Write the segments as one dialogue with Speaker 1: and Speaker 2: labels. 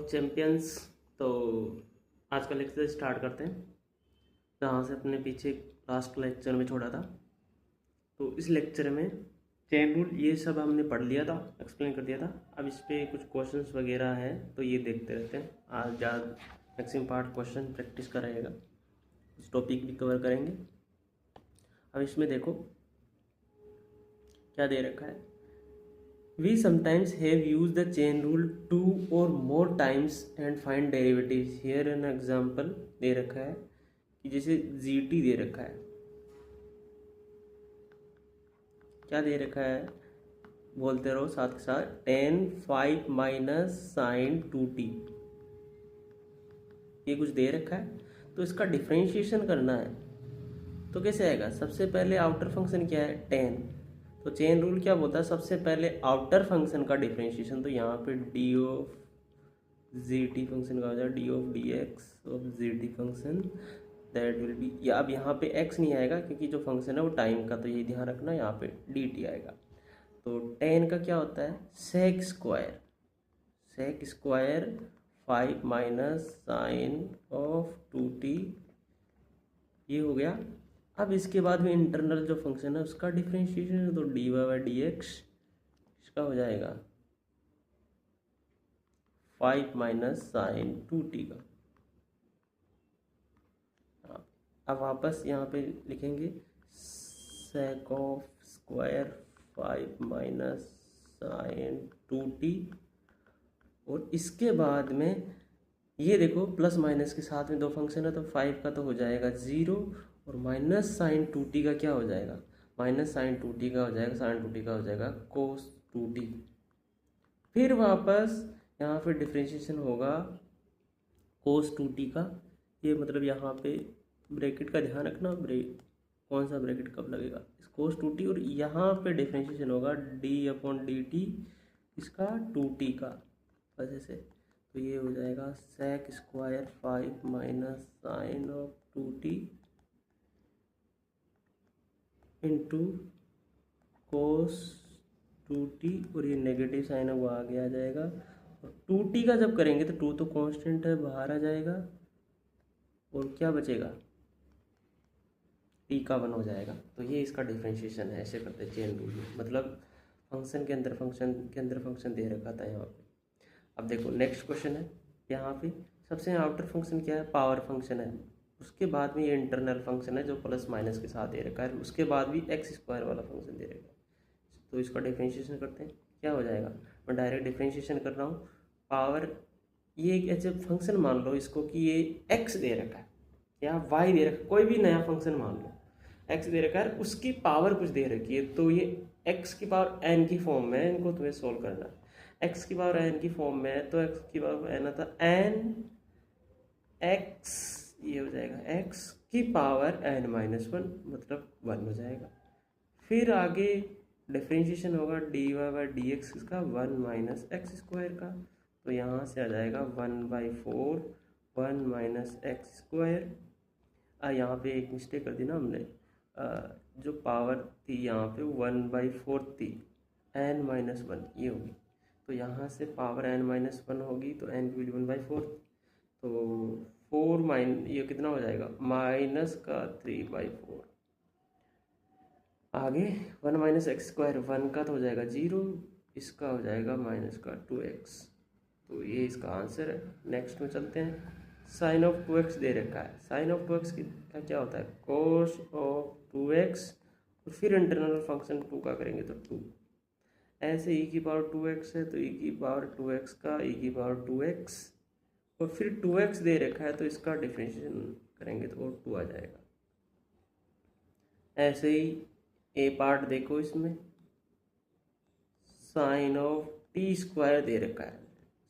Speaker 1: Champions. तो आज का लेक्चर स्टार्ट करते हैं जहाँ से अपने पीछे लास्ट लेक्चर में छोड़ा था। तो इस लेक्चर में चेन रूल ये सब हमने पढ़ लिया था, एक्सप्लेन कर दिया था। अब इस पर कुछ क्वेश्चंस वगैरह हैं तो ये देखते रहते हैं। आज ज़्यादा मैक्सिमम पार्ट क्वेश्चन प्रैक्टिस का रहेगा, इस टॉपिक भी कवर करेंगे। अब इसमें देखो क्या दे रखा है। We sometimes have used the chain rule 2 or more times and find derivatives. Here an example दे रखा है कि जैसे GT दे रखा है, क्या दे रखा है बोलते रहो साथ के साथ, tan 5 माइनस साइन 2t, ये कुछ दे रखा है। तो इसका डिफ्रेंशिएशन करना है तो कैसे आएगा। सबसे पहले आउटर फंक्शन क्या है, tan। तो चेन रूल क्या बोलता है, सबसे पहले आउटर फंक्शन का डिफरेंशिएशन। तो यहाँ पे D of G T function का हो जाएगा D of D x of G T function, that will be, या अब यहाँ पे एक्स नहीं आएगा क्योंकि जो फंक्शन है वो टाइम का, तो ये ध्यान रखना, यहाँ पे डी टी आएगा। तो टेन का क्या होता है, sec square, sec square 5 minus sine of 2t, ये हो गया। अब इसके बाद में इंटरनल जो फंक्शन है उसका डिफरेंशिएशन है, तो d Y by D x इसका हो जाएगा 5 माइनस साइन 2t का। अब वापस यहाँ पे लिखेंगे sec of square 5 minus sine 2t, और इसके बाद में ये देखो प्लस माइनस के साथ में दो फंक्शन है, तो 5 का तो हो जाएगा 0 और माइनस साइन 2t का क्या हो जाएगा, माइनस साइन 2t का हो जाएगा, साइन 2t का हो जाएगा कोस 2t। फिर वापस यहाँ पे डिफरेंशिएशन होगा कोस 2t का, ये मतलब यहाँ पे ब्रैकेट का ध्यान रखना, कौन सा ब्रैकेट कब लगेगा, इस कोस 2t, और यहाँ पे डिफरेंशिएशन होगा डी अपॉन डी टी इसका 2t का, बस ऐसे। तो ये हो जाएगा sec square 5 minus sine of 2t into cos 2t, और ये नेगेटिव साइन है वो आगे आ जाएगा। और 2t का जब करेंगे तो 2 तो कांस्टेंट है, बाहर आ जाएगा, और क्या बचेगा, t का 1 हो जाएगा। तो ये इसका डिफरेंशिएशन है, ऐसे करते हैं चेन रूल में, मतलब फंक्शन के अंदर फंक्शन दे रखा था यहाँ पे। अब देखो नेक्स्ट क्वेश्चन है, यहाँ पे सबसे आउटर फंक्शन क्या है, पावर फंक्शन है, उसके बाद में ये इंटरनल फंक्शन है जो प्लस माइनस के साथ दे रखा है, उसके बाद भी एक्स स्क्वायर वाला फंक्शन दे रखा है। तो इसका डिफरेंशिएशन करते हैं, क्या हो जाएगा, मैं डायरेक्ट डिफरेंशिएशन कर रहा हूँ। पावर, ये एक ऐसे फंक्शन मान लो इसको कि ये एक्स दे रखा है या वाई दे रखा है, कोई भी नया फंक्शन मान लो, एक्स दे रखा है, उसकी पावर कुछ दे रखी है, तो ये एक्स की पावर एन की फॉर्म में, इनको तुम्हें सोल्व करना है। एक्स की पावर एन की फॉर्म में है, तो एक्स की पावर एन आता एन एक्स, ये हो जाएगा एक्स की पावर एन माइनस 1, मतलब 1 हो जाएगा। फिर आगे डिफरेंशिएशन होगा d Y by D x का 1 माइनस एक्स स्क्वायर का, तो यहाँ से आ जाएगा 1/4 1 माइनस एक्स स्क्वायर। यहाँ पे एक मिस्टेक कर दी ना हमने, जो पावर थी यहाँ पे 1/4 थी, एन माइनस 1 ये होगी, तो यहाँ से पावर एन माइनस 1 होगी, तो एन की वैल्यू 1/4, तो 4 माइन ये कितना हो जाएगा, माइनस का 3/4। आगे 1 माइनस एक्स स्क्वायर 1 का तो हो जाएगा 0, इसका हो जाएगा माइनस का 2x, तो ये इसका आंसर है। नेक्स्ट में चलते हैं, साइन ऑफ 2x दे रखा है, साइन ऑफ 2x का क्या होता है, कोस ऑफ 2x, और फिर इंटरनल फंक्शन 2 का करेंगे तो 2, ऐसे e की पावर 2x है तो e की पावर 2x का e की पावर 2x, और फिर 2x दे रखा है तो इसका डिफरेंशिएशन करेंगे तो 2 आ जाएगा। ऐसे ही ए पार्ट देखो, इसमें साइन ऑफ टी स्क्वायर दे रखा है,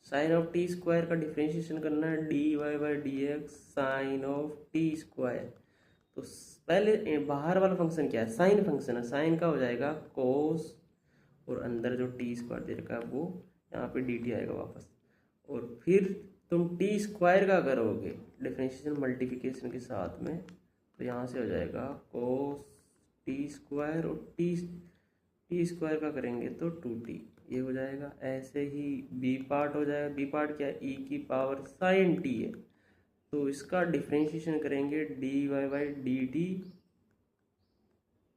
Speaker 1: साइन ऑफ टी स्क्वायर का डिफरेंशिएशन करना है D Y by D x sine of t square. तो पहले बाहर वाला फंक्शन क्या है, साइन फंक्शन है, साइन का हो जाएगा कोस, और अंदर जो टी स्क्वायर दे रखा है वो यहाँ पे डी टी आएगा वापस, और फिर तुम टी स्क्वायर का करोगे डिफरेंशिएशन मल्टीप्लिकेशन के साथ में, तो यहाँ से हो जाएगा कोस टी स्क्वायर, और टी स्क्वायर का करेंगे तो 2t, ये हो जाएगा। ऐसे ही बी पार्ट हो जाएगा। बी पार्ट क्या है, ई की पावर साइन टी है, तो इसका डिफ्रेंशिएशन करेंगे d Y by d t,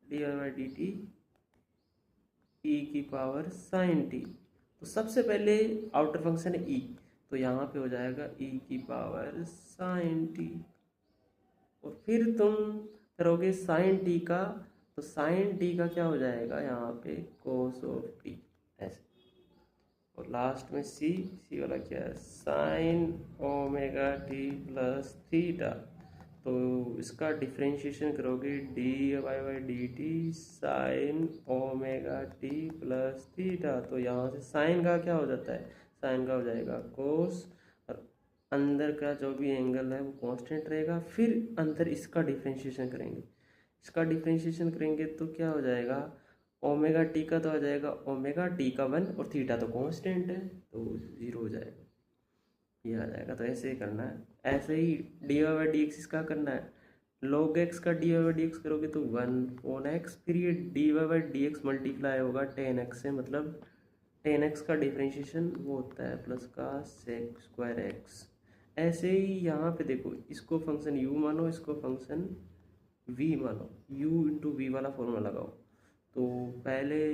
Speaker 1: d Y by d t e की पावर साइन टी। तो सबसे पहले आउटर फंक्शन है ई, तो यहाँ पे हो जाएगा ई की पावर साइन टी, और फिर तुम करोगे साइन टी का, तो साइन टी का क्या हो जाएगा यहाँ पे कोस ऑफ टी ऐसे, और लास्ट में सी, सी वाला क्या है sine omega t plus theta. तो इसका डिफ्रेंशिएशन करोगे d Y by d t sine omega t plus theta. तो यहाँ से साइन का क्या हो जाता है, साइन का हो जाएगा कोस, और अंदर का जो भी एंगल है वो कांस्टेंट रहेगा। फिर अंदर इसका डिफ्रेंशिएशन करेंगे, इसका डिफ्रेंशिएशन करेंगे तो क्या हो जाएगा, ओमेगा टी का तो आ जाएगा ओमेगा टी का 1, और थीटा तो कांस्टेंट है तो 0 हो जाएगा, ये आ जाएगा। तो ऐसे ही करना है। ऐसे ही D Y by D x इसका करना है, log x का D Y by D X करोगे तो 1/x, फिर ये D Y by D X multiply होगा 10x से, मतलब 10x का डिफ्रेंशिएशन वो होता है प्लस का सेक स्क्वायर एक्स। ऐसे ही यहाँ पे देखो, इसको फंक्शन u मानो, इसको फंक्शन v मानो, u इंटू वी वाला फॉर्मूला लगाओ। तो पहले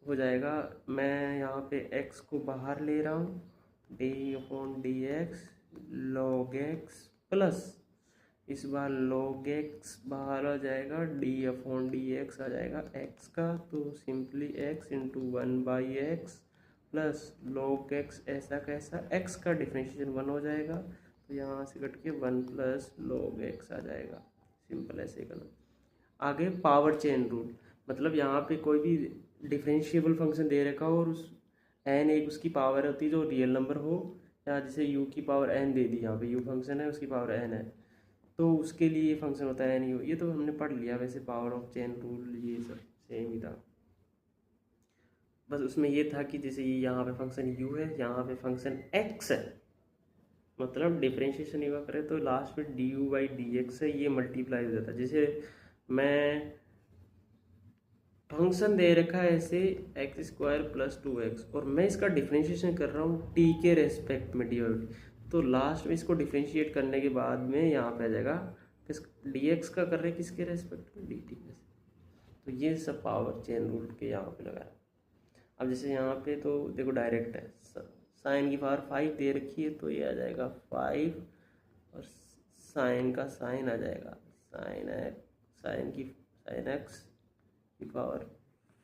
Speaker 1: हो जाएगा, मैं यहाँ पे x को बाहर ले रहा हूँ, D upon D x log x plus, इस बार log x बाहर आ जाएगा, डी अपॉन डी एक्स आ जाएगा x का, तो simply x into 1/x plus log x ऐसा कैसा, x का डिफ्रेंशिएशन 1 हो जाएगा, तो यहाँ से कट के 1 प्लस log x आ जाएगा। सिंपल ऐसे ही करना। आगे पावर चेन रूल, मतलब यहाँ पे कोई भी डिफरेंशिएबल फंक्शन दे रखा हो और उस n एक उसकी पावर होती है जो रियल नंबर हो, या जैसे u की पावर n दे दी, यहाँ पे u फंक्शन है उसकी पावर n है, तो उसके लिए ये फंक्शन होता है n u। ये तो हमने पढ़ लिया वैसे, पावर ऑफ चेन रूल ये सब सेम ही था, बस उसमें ये था कि जैसे ये यहाँ पे फंक्शन u है, यहाँ पे फंक्शन x है, मतलब डिफरेंशिएशन युवा करें तो लास्ट में D u by D x है, ये मल्टीप्लाई हो जाता है। जैसे मैं फंक्शन दे रखा है ऐसे एक्स स्क्वायर प्लस 2x, और मैं इसका डिफरेंशिएशन कर रहा हूँ t के रेस्पेक्ट में डी बाई डी, तो लास्ट में इसको डिफरेंशिएट करने के बाद में यहाँ पे आ जाएगा डी एक्स का कर रहे हैं किसके रेस्पेक्ट में, डी टी के। तो ये सब पावर चेन रूल के यहाँ पे लगाया। अब जैसे यहाँ पे तो देखो डायरेक्ट है, साइन की पावर 5 दे रखी है, तो ये आ जाएगा 5, और साइन का साइन आ जाएगा साइन एक्स की पावर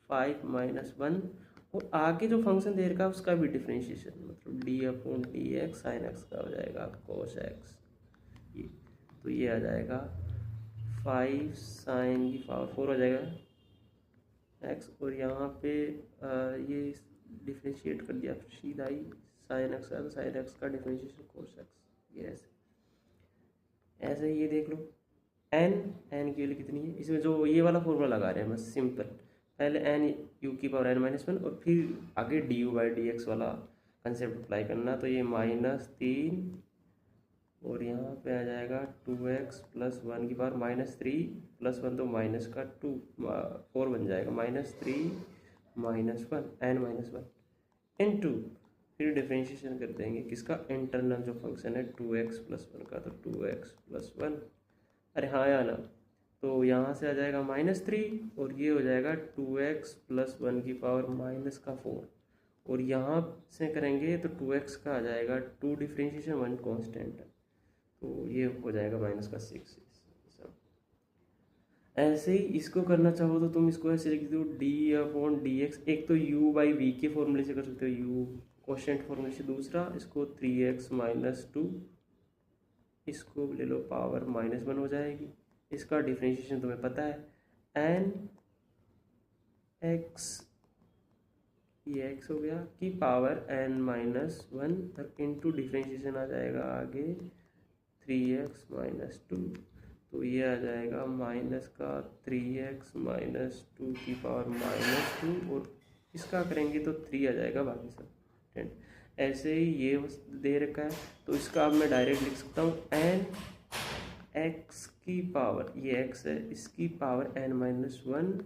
Speaker 1: 5 माइनस 1, और आगे जो फंक्शन दे रखा है उसका भी डिफरेंशिएशन, मतलब D upon D x sine x का हो जाएगा कोस एक्स, ये तो ये आ जाएगा 5 साइन की पावर 4 हो जाएगा एक्स, और यहाँ पे ये डिफरेंशिएट कर दिया सीधा ही साइन एक्स का, तो साइन एक्स का डिफरेंशिएशन कोस एक्स, ये ऐसे ये देख लो। एन की वैल्यू कितनी है, इसमें जो ये वाला फॉर्मूला लगा रहे हैं बस सिंपल, पहले एन यू की पावर n-1, और फिर आगे D u by D x वाला कंसेप्ट अप्लाई करना, तो ये -3, और यहाँ पे आ जाएगा 2x प्लस 1 की पावर -3 प्लस 1, तो माइनस का 4 बन जाएगा, -3 -1 n-1 इनटू, फिर डिफरेंशिएशन कर देंगे किसका, इंटरनल जो फंक्शन है 2x प्लस 1 का, तो 2x प्लस 1, अरे हाँ या ना, तो यहाँ से आ जाएगा -3, और ये हो जाएगा 2x प्लस 1 की पावर -4, और यहाँ से करेंगे तो 2x का आ जाएगा 2 डिफरेंशिएशन 1 कांस्टेंट है, तो ये हो जाएगा -6। ऐसे ही इसको करना चाहो तो तुम इसको ऐसे लिख दो डी अपॉन डी एक्स, एक तो u बाई वी के फॉर्मूले से कर सकते हो, u क्वोशिएंट फॉर्मूले से, दूसरा इसको 3x माइनस 2, इसको ले लो पावर -1 हो जाएगी, इसका डिफरेंशिएशन तुम्हें पता है n x, ये x हो गया की पावर n-1, और इनटू डिफरेंशिएशन आ जाएगा आगे 3x माइनस 2, तो ये आ जाएगा माइनस का 3x माइनस 2 की पावर -2, और इसका करेंगे तो 3 आ जाएगा, बाकी सब 10। ऐसे ही ये दे रखा है, तो इसका अब मैं डायरेक्ट लिख सकता हूँ n x की पावर, ये x है, इसकी पावर n-1,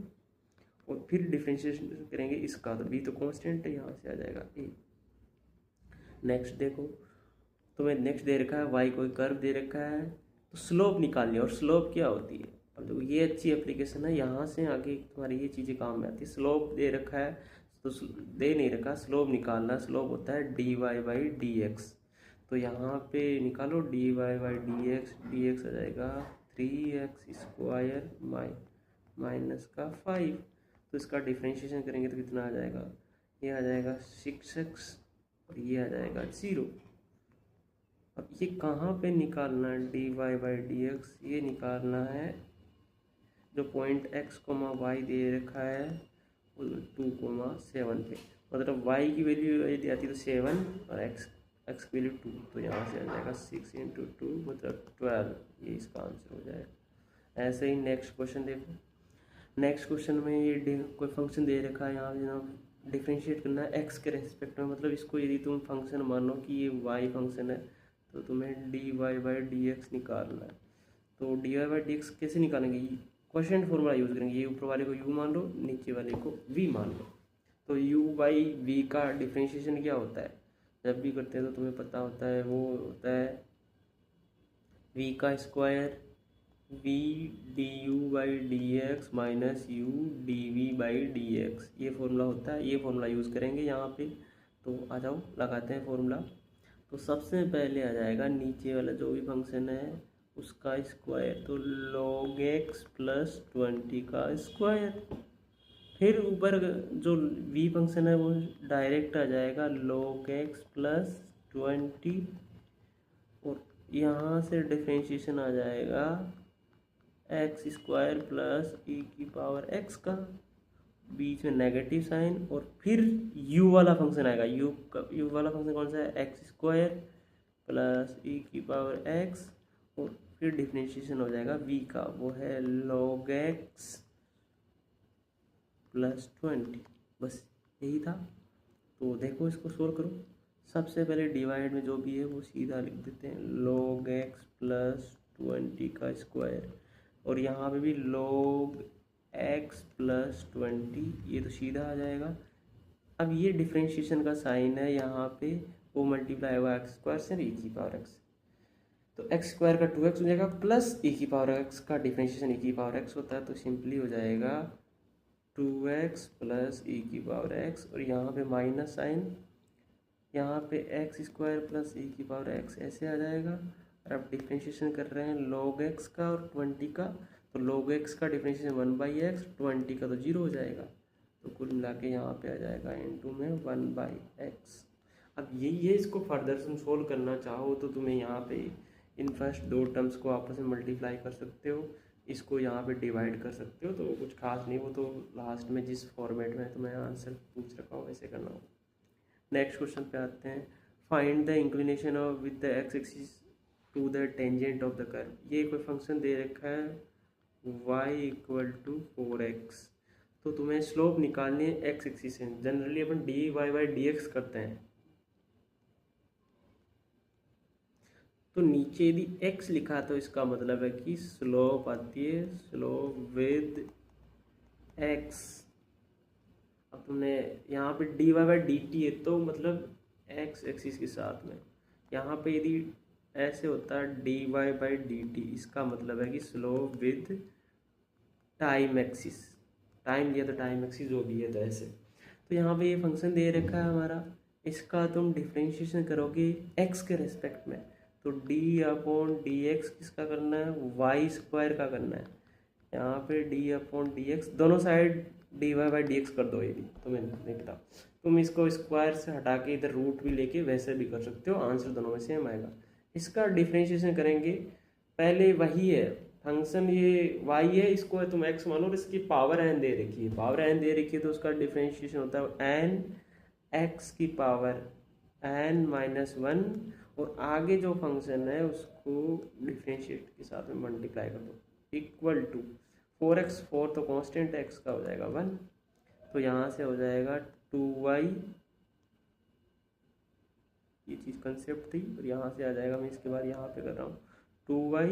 Speaker 1: और फिर डिफ्रेंशिएशन करेंगे इसका, तो बी तो कांस्टेंट है, यहाँ से आ जाएगा ए। नेक्स्ट देखो, तुम्हें नेक्स्ट दे रखा है वाई कोई कर्व दे रखा है, तो स्लोप निकालनी है। और स्लोप क्या होती है, अब देखो ये अच्छी एप्लीकेशन है, यहाँ से आगे तुम्हारी ये चीज़ें काम में आती है। स्लोप दे रखा है तो दे नहीं रखा, स्लोप निकालना। स्लोप होता है D Y by D x, तो यहाँ पे निकालो D Y by D X आ जाएगा 3x² माइनस का 5। तो इसका डिफ्रेंशिएशन करेंगे तो कितना आ जाएगा, ये आ जाएगा 6x और ये आ जाएगा 0। अब ये कहाँ पे निकालना है, D Y by D x, ये निकालना है जो पॉइंट x, y दे रखा है 2,7 पे। मतलब y की वैल्यू यदि आती है तो 7 और x की वैल्यू 2, तो यहाँ से आ जाएगा 6 × 2 मतलब 12, ये इसका आंसर हो जाएगा। ऐसे ही नेक्स्ट क्वेश्चन देखो। नेक्स्ट क्वेश्चन में ये कोई फंक्शन दे रखा है, यहाँ जनाब डिफ्रेंशिएट करना है x के रेस्पेक्ट में। मतलब इसको यदि तुम फंक्शन मानो कि ये y फंक्शन है, तो तुम्हें d Y by D x निकालना है। तो d Y by D x कैसे निकालेंगे, क्वोशिएंट फॉर्मूला यूज़ करेंगे। ये ऊपर वाले को u मान लो, नीचे वाले को v मान लो। तो u बाई v का डिफ्रेंशिएशन क्या होता है, जब भी करते हैं तो तुम्हें पता होता है, वो होता है v का square v d u by D x minus u d v by D x, ये फॉर्मूला होता है। ये फॉर्मूला यूज़ करेंगे यहाँ पे। तो आ जाओ लगाते हैं फॉर्मूला। तो सबसे पहले आ जाएगा नीचे वाला जो भी फंक्शन है उसका स्क्वायर, तो log x प्लस 20 का स्क्वायर। फिर ऊपर जो v फंक्शन है वो डायरेक्ट आ जाएगा log x प्लस 20, और यहाँ से डिफ्रेंशिएशन आ जाएगा x² प्लस e की पावर x का, बीच में नेगेटिव साइन, और फिर u वाला फंक्शन आएगा। u वाला फंक्शन कौन सा है, x² प्लस e की पावर x, और फिर डिफ्रेंशिएशन हो जाएगा v का, वो है log x प्लस 20। बस यही था। तो देखो इसको सोल्व करो। सबसे पहले डिवाइड में जो भी है वो सीधा लिख देते हैं, log x प्लस 20 का स्क्वायर, और यहाँ पे भी log x प्लस 20, ये तो सीधा आ जाएगा। अब ये डिफ्रेंशिएशन का साइन है यहाँ पे, वो मल्टीप्लाई होगा x² से e की पावर x, तो x² का 2x हो जाएगा प्लस e की पावर x का डिफ्रेंशिएशन e की पावर x होता है, तो सिंपली हो जाएगा 2x प्लस e की पावर x, और यहाँ पे माइनस साइन, यहाँ पे x² प्लस e की पावर x ऐसे आ जाएगा। और अब डिफ्रेंशिएशन कर रहे हैं log x का और 20 का, तो log x का डिफ्रेंशिएशन 1/x, 20 का तो 0 हो जाएगा, तो कुल मिला के यहाँ पे आ जाएगा इनटू में 1/x। अब यही है, इसको फर्दर तुम सोल्व करना चाहो तो तुम्हें यहाँ पे इन फर्स्ट दो टर्म्स को आपस में मल्टीप्लाई कर सकते हो, इसको यहाँ पे डिवाइड कर सकते हो, तो कुछ खास नहीं, वो तो लास्ट में जिस फॉर्मेट में तुम्हें आंसर पूछ रखा हो वैसे करना हो। नेक्स्ट क्वेश्चन पे आते हैं, find the inclination of with the x axis to the tangent of the curve. ये कोई फंक्शन दे रखा है y = 4x, तो तुम्हें स्लोप निकालनी है एक्स एक्सिस से। जनरली अपन d Y by D x करते हैं, तो नीचे यदि x लिखा तो इसका मतलब है कि स्लोप आती है स्लोप विद x। अब तुमने यहाँ पे d Y by d t है, तो मतलब x एक्सिस के साथ में। यहाँ पे यदि ऐसे होता है D Y by d t, इसका मतलब है कि slope with time axis, time दिया तो टाइम एक्सिस जो भी है, तो ऐसे। तो यहाँ पे ये फंक्शन दे रखा है हमारा, इसका तुम डिफ्रेंशिएशन करोगे x के रेस्पेक्ट में, तो d/dx किसका करना है, y² का करना है। यहाँ पे d/dx दोनों साइड dy बाई dx कर दो, यदि तुम्हें नहीं पता तुम इसको स्क्वायर से हटा के इधर रूट भी लेके वैसे भी कर सकते हो, आंसर दोनों में सेम आएगा। इसका डिफ्रेंशिएशन करेंगे, पहले वही है फंक्शन, ये y है, इसको तुम x मानो और इसकी पावर n दे रखी है, पावर n दे रखी है, तो उसका डिफ्रेंशिएशन होता है n x की पावर n माइनस 1, और आगे जो फंक्शन है उसको डिफ्रेंशिएट के साथ में मल्टीप्लाई कर दो, इक्वल टू 4x, 4 तो कांस्टेंट x का हो जाएगा 1, तो यहाँ से हो जाएगा 2y, ये चीज़ कंसेप्ट थी, और यहाँ से आ जाएगा, मैं इसके बाद यहाँ पे कर रहा हूँ 2y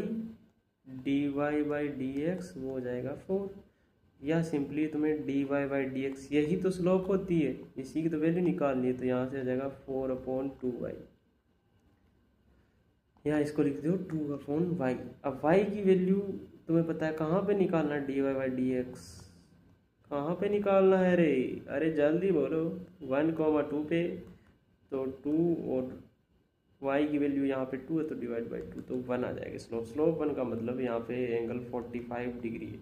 Speaker 1: dy by D x, वो हो जाएगा 4, या सिंपली तुम्हें d Y by D x, यही तो स्लोप होती है, इसी की तो वैल्यू निकालनी है। तो यहाँ से आ जाएगा 4/2y, यहाँ इसको लिख दो 2/y। अब y की वैल्यू तुम्हें पता है कहाँ पे निकालना है, D Y by D x कहाँ पे निकालना है रे, अरे जल्दी बोलो। 1,2 पे, तो 2 और y की वैल्यू यहाँ पे 2 है तो डिवाइड बाई 2, तो 1 आ जाएगा स्लोप। स्लोप 1 का मतलब यहाँ पे एंगल 45 डिग्री है।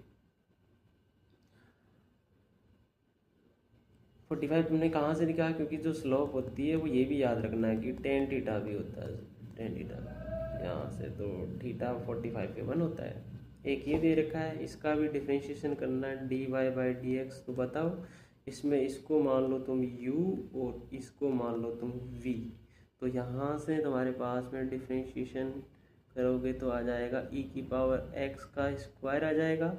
Speaker 1: 45 तुमने कहाँ से लिखा, क्योंकि जो स्लोप होती है वो ये भी याद रखना है कि tan थीटा भी होता है, tan थीटा यहाँ से, तो थीटा 45 पे 1 होता है। एक ये दे रखा है, इसका भी डिफ्रेंशिएशन करना है, D Y by D x. तो बताओ इसमें इसको मान लो तुम u और इसको मान लो तुम v। तो यहाँ से तुम्हारे पास में डिफ्रेंशिएशन करोगे तो आ जाएगा e की पावर x का स्क्वायर आ जाएगा,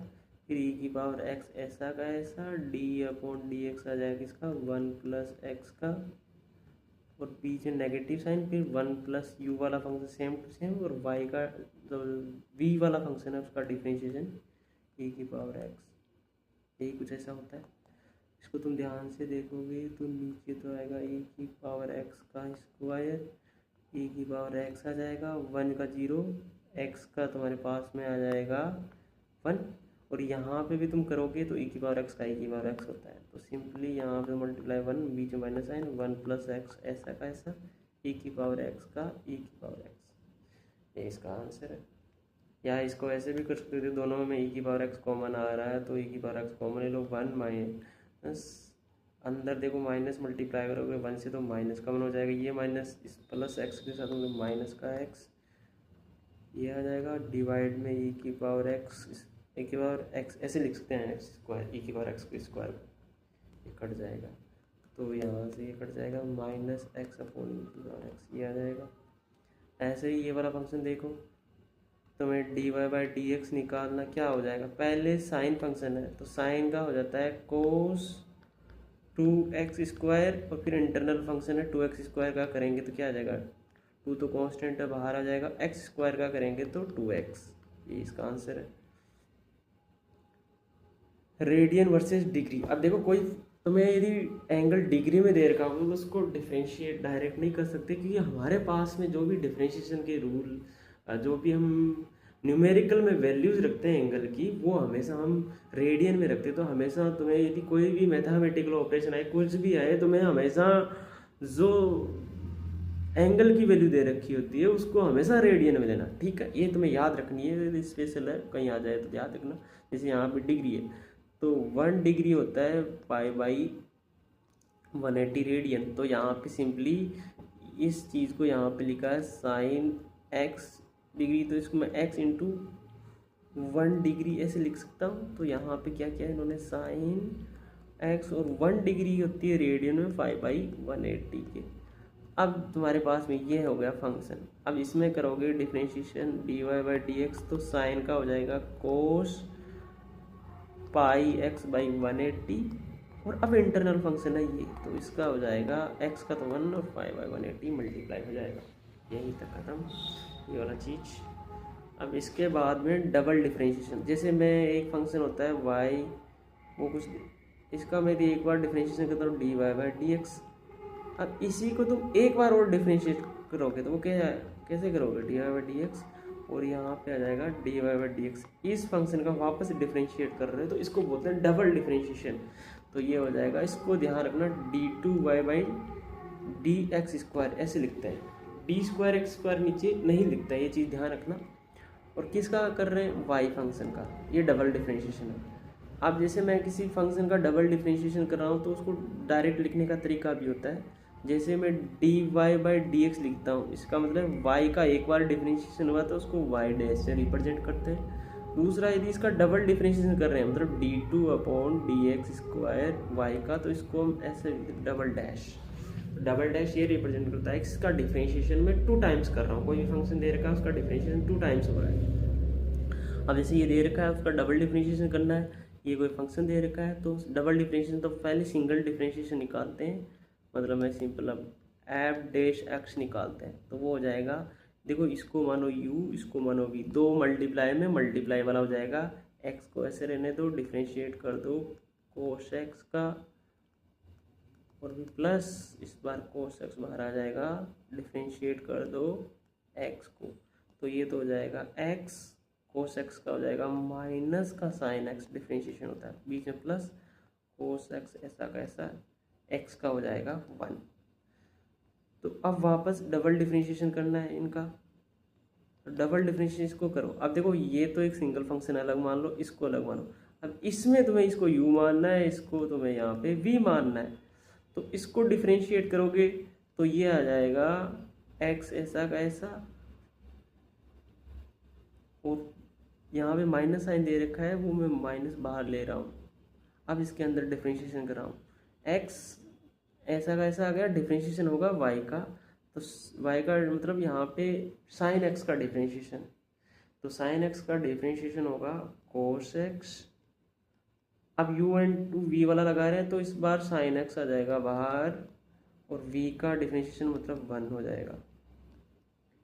Speaker 1: फिर e की पावर x ऐसा का ऐसा, d/dx आ जाएगा इसका 1 प्लस एक्स का, और पीछे नेगेटिव साइन, फिर 1 प्लस यू वाला फंक्शन सेम टू सेम, और y का जो v वाला फंक्शन है उसका डिफ्रेंशिएशन e की पावर x, यही कुछ ऐसा होता है। इसको तुम ध्यान से देखोगे तो नीचे तो आएगा e की पावर x का स्क्वायर, e की पावर x आ जाएगा 1 का 0, x का तुम्हारे पास में आ जाएगा 1, और यहाँ पे भी तुम करोगे तो e की पावर x का e की पावर x होता है। तो सिंपली यहाँ पे मल्टीप्लाई 1, बीच में माइनस साइन, 1 प्लस एक्स ऐसा का ऐसा, e की पावर x का e की पावर x, ये इसका आंसर है। या इसको ऐसे भी कर सकते थे, दोनों में e की पावर x कॉमन आ रहा है तो e की पावर x कॉमन ले लो, 1 माइनस, अंदर देखो माइनस मल्टीप्लाई करोगे 1 से तो माइनस कॉमन हो जाएगा, ये माइनस इस प्लस x के साथ मतलब माइनस का x, ये आ जाएगा डिवाइड में e की पावर x, e की पावर x ऐसे लिख सकते हैं, एक्स स्क्वायर, e की पावर x के स्क्वायर, ये कट जाएगा, तो यहाँ से ये कट जाएगा माइनस एक्स अपॉन e की पावर x, ये आ जाएगा। ऐसे ही ये वाला फंक्शन देखो, तुम्हें d Y by D x निकालना, क्या हो जाएगा, पहले साइन फंक्शन है तो साइन का हो जाता है कोस 2x स्क्वायर, और फिर इंटरनल फंक्शन है 2x स्क्वायर का करेंगे तो क्या आ जाएगा, 2 तो कांस्टेंट है बाहर आ जाएगा, x स्क्वायर का करेंगे तो 2x, ये इसका आंसर है। रेडियन वर्सेस डिग्री, अब देखो कोई तुम्हें यदि एंगल डिग्री में दे रखा हो तो उसको डिफ्रेंशिएट डायरेक्ट नहीं कर सकते, क्योंकि हमारे पास में जो भी डिफ्रेंशिएशन के रूल, जो भी हम न्यूमेरिकल में वैल्यूज रखते हैं एंगल की, वो हमेशा हम रेडियन में रखते हैं। तो हमेशा तुम्हें यदि कोई भी मैथमेटिकल ऑपरेशन आए, कुछ भी आए, तुम्हें हमेशा जो एंगल की वैल्यू दे रखी होती है उसको हमेशा रेडियन में लेना, ठीक है, ये तुम्हें याद रखनी है, स्पेशल है, कहीं आ जाए तो याद रखना। जैसे यहाँ पे डिग्री है तो 1 डिग्री होता है पाई बाई 180 रेडियन, तो यहाँ पे सिंपली इस चीज़ को यहाँ पे लिखा है साइन x डिग्री, तो इसको मैं x इंटू 1 डिग्री ऐसे लिख सकता हूँ। तो यहाँ पे क्या किया इन्होंने, साइन x, और 1 डिग्री होती है रेडियन में 5/180 के। अब तुम्हारे पास में ये हो गया फंक्शन, अब इसमें करोगे differentiation d Y by D x, तो साइन का हो जाएगा कोस पाई x बाई 180, और अब इंटरनल फंक्शन है ये, तो इसका हो जाएगा x का तो 1 और 5/180 मल्टीप्लाई हो जाएगा, यहीं तक खत्म ये वाला चीज़। अब इसके बाद में डबल डिफ्रेंशिएशन, जैसे मैं एक फंक्शन होता है y, वो कुछ, इसका मैं एक बार डिफ्रेंशिएशन करता हूँ d Y by D x. अब इसी को तुम एक बार और डिफ्रेंशिएट करोगे तो वो क्या कैसे करोगे, d Y by D x, और यहाँ पे आ जाएगा d Y by D x. इस फंक्शन का वापस डिफ्रेंशिएट कर रहे हो तो इसको बोलते हैं डबल डिफ्रेंशिएशन। तो ये हो जाएगा, इसको ध्यान रखना, d2y by D x square ऐसे लिखते हैं, डी स्क्वायर एक्स स्क्वायर नीचे नहीं लिखता है, ये चीज़ ध्यान रखना। और किसका कर रहे हैं, y फंक्शन का, ये डबल डिफ्रेंशिएशन है। अब जैसे मैं किसी फंक्शन का डबल डिफ्रेंशिएशन कर रहा हूँ तो उसको डायरेक्ट लिखने का तरीका भी होता है, जैसे मैं d Y by D x लिखता हूँ, इसका मतलब y का एक बार डिफ्रेंशिएशन हुआ तो उसको y डैश से रिप्रेजेंट करते हैं। दूसरा यदि इसका डबल डिफ्रेंशिएशन कर रहे हैं, मतलब d2/dx स्क्वायर y का, तो इसको हम ऐसे डबल डैश ये रिप्रेजेंट करता है इसका डिफ्रेंशिएशन में 2 टाइम्स कर रहा हूँ, कोई भी फंक्शन दे रखा है उसका डिफ्रेंशिएशन 2 टाइम्स हो रहा है। अब जैसे ये दे रखा है उसका डबल डिफ्रेंशिएशन करना है, ये कोई फंक्शन दे रखा है तो डबल डिफ्रेंशिएशन तो पहले सिंगल डिफ्रेंशिएशन निकालते हैं, मतलब मैं सिंपल अब एफ डैश एक्स निकालते हैं, तो वो हो जाएगा, देखो इसको मानो u, इसको मानो v, 2 मल्टीप्लाई में मल्टीप्लाई वाला हो जाएगा, एक्स को ऐसे रहने दो, डिफ्रेंशिएट कर दो कोस एक्स का, और भी प्लस इस बार कोस एक्स बाहर आ जाएगा, डिफ्रेंशिएट कर दो एक्स को, तो ये तो हो जाएगा एक्स कोस एक्स का हो जाएगा माइनस का साइन एक्स, डिफ्रेंशिएशन होता है बीच में प्लस कोस एक्स ऐसा का ऐसा, एक्स का हो जाएगा 1। तो अब वापस डबल डिफ्रेंशिएशन करना है इनका, तो डबल डिफरेंशिएशन इसको करो। अब देखो ये तो एक सिंगल फंक्शन अलग मान लो, इसको अलग मानो। अब इसमें तुम्हें इसको u मानना है, इसको तुम्हें यहाँ पे v मानना है, तो इसको डिफरेंशिएट करोगे तो ये आ जाएगा x ऐसा का ऐसा, और यहाँ पे माइनस साइन दे रखा है वो मैं माइनस बाहर ले रहा हूँ। अब इसके अंदर डिफरेंशिएशन कर रहा हूँ, x ऐसा का ऐसा आ गया, डिफरेंशिएशन होगा y का, तो y का मतलब यहाँ पे साइन x का डिफरेंशिएशन, तो साइन x का डिफरेंशिएशन होगा कोस x। अब u एंड v वाला लगा रहे हैं तो इस बार साइन x आ जाएगा बाहर, और v का डिफरेंशिएशन मतलब 1 हो जाएगा।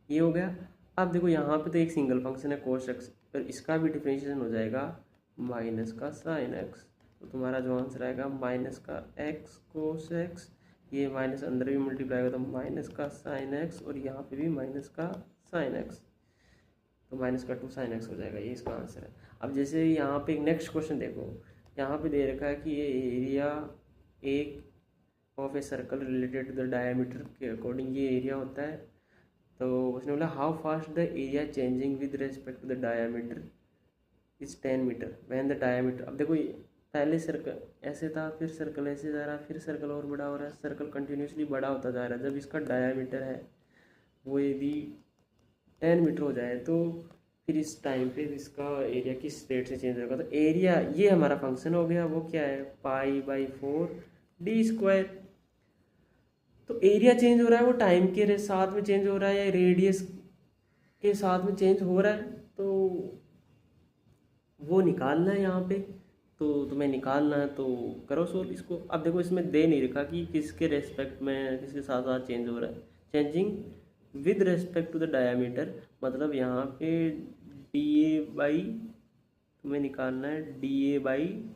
Speaker 1: ये हो गया। अब देखो यहाँ पे तो एक सिंगल फंक्शन है कोस x, पर इसका भी डिफरेंशिएशन हो जाएगा माइनस का साइन x, तो तुम्हारा जो आंसर आएगा माइनस का x कोस x, ये माइनस अंदर भी मल्टीप्लाई होगा तो माइनस का साइन एक्स, और यहाँ पे भी माइनस का साइन एक्स, तो माइनस का 2 साइन एक्स हो जाएगा, ये इसका आंसर है। अब जैसे यहाँ पे एक नेक्स्ट क्वेश्चन देखो, यहाँ पे दे रखा है कि ये एरिया एक of a circle related to the diameter के अकॉर्डिंग ये एरिया होता है, तो उसने बोला how fast the area changing with respect to the diameter is 10 metre when the diameter. अब देखो पहले सर्कल ऐसे था, फिर सर्कल ऐसे जा रहा है, फिर सर्कल और बड़ा हो रहा है, सर्कल कंटिन्यूसली बड़ा होता जा रहा है। जब इसका डायामीटर है वो यदि 10 मीटर हो जाए तो फिर इस टाइम पे इसका एरिया किस रेट से चेंज होगा, तो एरिया ये हमारा फंक्शन हो गया, वो क्या है π/4 d²। तो एरिया चेंज हो रहा है वो टाइम के साथ में चेंज हो रहा है या रेडियस के साथ में चेंज हो रहा है, तो वो निकालना है यहाँ पे। तो तुम्हें निकालना है तो करो सोल्व इसको। अब देखो इसमें दे नहीं रखा कि किसके रेस्पेक्ट में किसके साथ साथ चेंज हो रहा है, changing with respect to the diameter, मतलब यहाँ पे dA/, तुम्हें निकालना है dA/dt,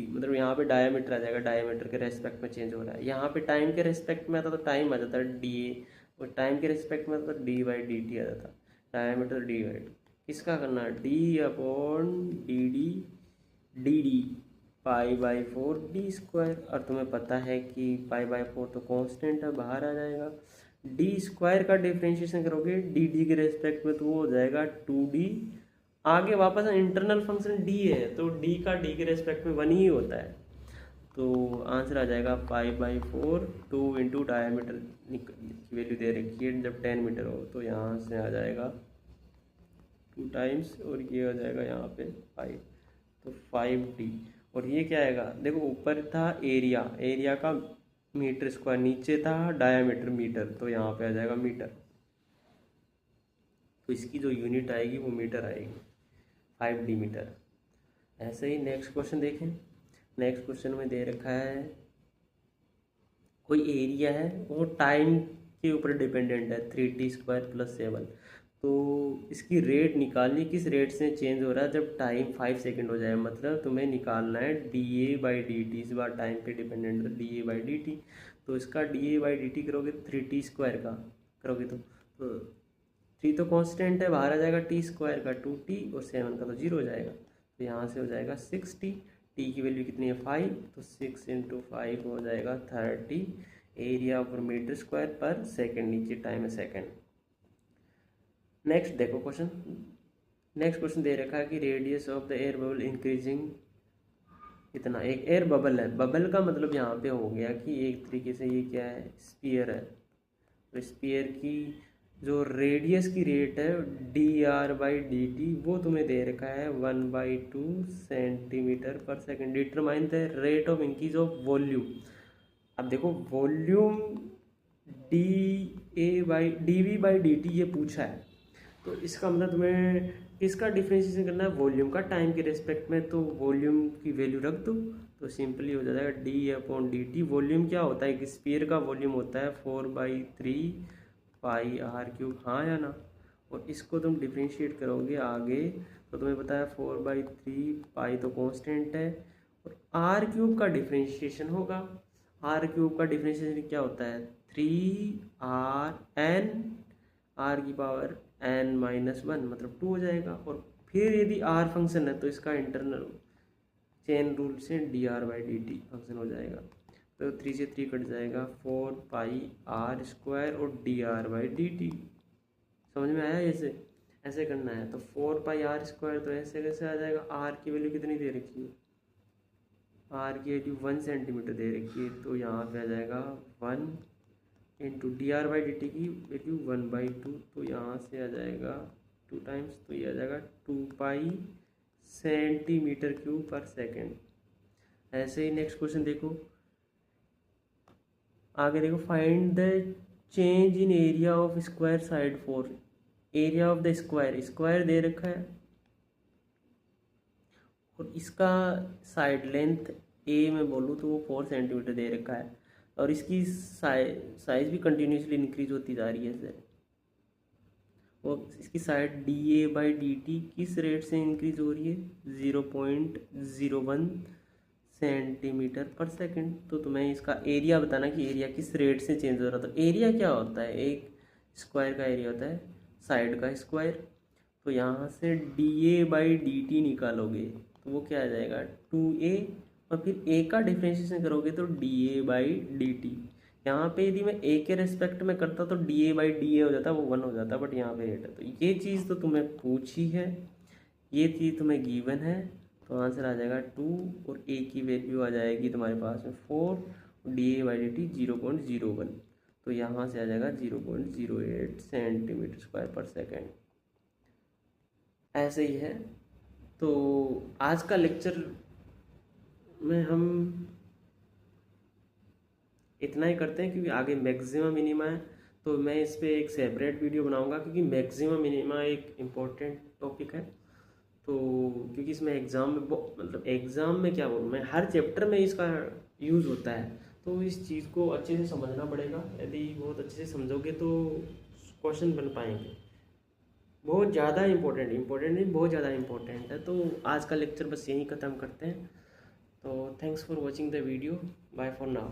Speaker 1: मतलब यहाँ पे डायमीटर आ जाएगा, डायमीटर के रेस्पेक्ट में चेंज हो रहा है। यहाँ पे टाइम के रेस्पेक्ट में आता तो टाइम आ जाता है dA, और टाइम के रेस्पेक्ट में आता तो d/dt आ जाता, डायमीटर d/dt। किसका करना है d/dd dd π/4 d², और तुम्हें पता है कि π/4 तो कांस्टेंट है, बाहर आ जाएगा। d² का डिफरेंशिएशन करोगे dd के रेस्पेक्ट में तो वो हो जाएगा 2d, आगे वापस इंटरनल फंक्शन d है तो d का d के रेस्पेक्ट में 1 ही होता है, तो आंसर आ जाएगा π/4 2 इंटू डायमीटर की वैल्यू दे रखी है जब 10 मीटर हो, तो यहाँ से आ जाएगा 2 टाइम्स, और ये आ जाएगा यहाँ पे 5, तो 5d। और ये क्या आएगा, देखो ऊपर था एरिया, एरिया का मीटर स्क्वायर, नीचे था डायामीटर मीटर, तो यहाँ पे आ जाएगा मीटर, तो इसकी जो यूनिट आएगी वो मीटर आएगी, 5d मीटर। ऐसे ही नेक्स्ट क्वेश्चन देखें। नेक्स्ट क्वेश्चन में दे रखा है कोई एरिया है वो टाइम के ऊपर डिपेंडेंट है 3t² + 7, तो इसकी रेट निकालनी, किस रेट से चेंज हो रहा है जब टाइम 5 सेकंड हो जाए, मतलब तुम्हें निकालना है dA/dt, इस बार टाइम पे डिपेंडेंट है dA/dt, तो इसका dA/dt करोगे 3t² का करोगे तो 3 तो कांस्टेंट है, बाहर आ जाएगा t² का 2t, और 7 का तो 0 हो जाएगा, तो यहाँ से हो जाएगा 6t, t की वैल्यू कितनी है 5, तो 6 × 5 हो जाएगा 30, एरिया पर मीटर स्क्वायर पर सेकेंड, नीचे टाइम है सेकेंड। नेक्स्ट देखो क्वेश्चन, नेक्स्ट क्वेश्चन दे रखा है कि radius of the air bubble increasing इतना, एक एयर बबल है, बबल का मतलब यहाँ पे हो गया कि एक तरीके से ये क्या है स्पीयर है, तो स्पीयर की जो रेडियस की रेट है dr/dt वो तुम्हें दे रखा है 1/2 cm/s, determine the rate of increase of volume. अब देखो वॉल्यूम dV/dt ये पूछा है, तो इसका मतलब तुम्हें किसका डिफरेंशिएशन करना है, वॉल्यूम का टाइम के रेस्पेक्ट में, तो वॉल्यूम की वैल्यू रख दो तो सिंपली हो जाएगा d/dt। वॉल्यूम क्या होता है, एक स्फीयर का वॉल्यूम होता है 4/3 πr3, हाँ या ना, और इसको तुम डिफ्रेंशिएट करोगे आगे तो तुम्हें पता है 4/3 पाई तो कांस्टेंट है, और आर क्यूब का डिफ्रेंशिएशन होगा। आर क्यूब का डिफ्रेंशिएशन क्या होता है 3r n आर की पावर n-1 मतलब 2 हो जाएगा। और फिर यदि आर फंक्शन है तो इसका इंटरनल चेन रूल से dr/dt फंक्शन हो जाएगा। तो 3 से 3 कट जाएगा 4πr² और dr/dt। समझ में आया? ऐसे ऐसे करना है तो 4πr², तो ऐसे कैसे आ जाएगा? आर की वैल्यू कितनी दे रखी है? आर की वैल्यू 1 सेंटीमीटर दे रखी है, तो यहाँ पे आ जाएगा 1 इंटू dr/dt की वैल्यू 1/2, तो यहाँ से आ जाएगा 2 टाइम्स, तो ये आ जाएगा 2π सेंटीमीटर क्यूब पर सेकेंड। ऐसे ही नेक्स्ट क्वेश्चन देखो, आगे देखो, find the change in area of square side for area of the square. Square दे रखा है और इसका साइड लेंथ ए में बोलूँ तो वो 4 सेंटीमीटर दे रखा है, और इसकी साइज भी कंटिन्यूसली इंक्रीज होती जा रही है इससे। और इसकी साइड dA/dt किस रेट से इंक्रीज हो रही है? 0.01 सेंटीमीटर पर सेकंड। तो तुम्हें इसका एरिया बताना कि एरिया किस रेट से चेंज हो रहा था। एरिया क्या होता है? एक स्क्वायर का एरिया होता है साइड का स्क्वायर। तो यहाँ से dA/dt निकालोगे तो वो क्या आ जाएगा 2a, और फिर a का डिफ्रेंशिएशन करोगे तो dA/dt। यहाँ पे यदि मैं a के रेस्पेक्ट में करता तो dA/dA हो जाता, वो 1 हो जाता, बट यहाँ पे 8 है। तो ये चीज़ तो तुम्हें पूछी है, ये चीज़ तुम्हें गिवन है, तो आंसर आ जाएगा 2, और a की वैल्यू आ जाएगी तुम्हारे पास में 4, और dA/dt 0.01, तो यहाँ से आ जाएगा 0.08 सेंटीमीटर स्क्वायर पर सेकेंड। ऐसे ही है। तो आज का लेक्चर में हम इतना ही करते हैं, क्योंकि आगे मैक्सिमा मिनिमा है, तो मैं इस पर एक सेपरेट वीडियो बनाऊंगा, क्योंकि मैक्सिमा मिनिमा एक इम्पोर्टेंट टॉपिक है। तो क्योंकि इसमें एग्ज़ाम में मतलब एग्ज़ाम में क्या बोलूँ मैं, हर चैप्टर में इसका यूज़ होता है, तो इस चीज़ को अच्छे से समझना पड़ेगा। यदि बहुत अच्छे से समझोगे तो क्वेश्चन बन पाएंगे। बहुत ज़्यादा इम्पोर्टेंट नहीं, बहुत ज़्यादा इम्पोर्टेंट है। तो आज का लेक्चर बस यहीं ख़त्म करते हैं। तो thanks for watching the video, bye for now.